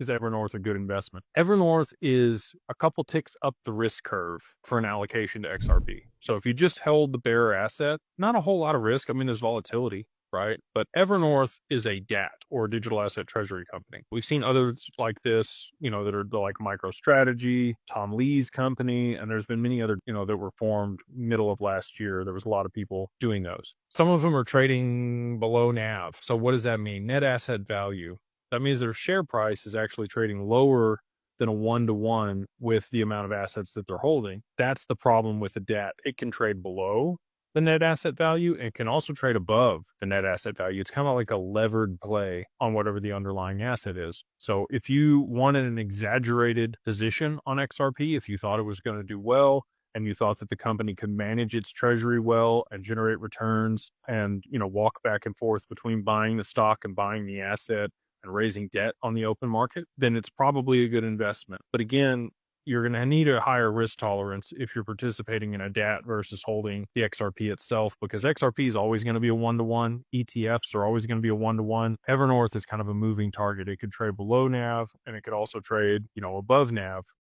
Is Evernorth a good investment? Evernorth is a couple ticks up the risk curve for an allocation to XRP. So if you just held the bearer asset, not a whole lot of risk. I mean, there's volatility, right? But Evernorth is a DAT, or a digital asset treasury company. We've seen others like this, that are like MicroStrategy, Tom Lee's company, and there's been many other, that were formed middle of last year. There was a lot of people doing those. Some of them are trading below NAV. So what does that mean? Net asset value. That means their share price is actually trading lower than a 1-to-1 with the amount of assets that they're holding. That's the problem with the debt. It can trade below the net asset value and can also trade above the net asset value. It's kind of like a levered play on whatever the underlying asset is. So if you wanted an exaggerated position on XRP, if you thought it was going to do well, and you thought that the company could manage its treasury well and generate returns and, walk back and forth between buying the stock and buying the asset and raising debt on the open market, then it's probably a good investment. But again, you're going to need a higher risk tolerance if you're participating in a DAT versus holding the XRP itself, because XRP is always going to be a 1-to-1. ETFs are always going to be a 1-to-1. Evernorth is kind of a moving target. It could trade below NAV and it could also trade, above NAV.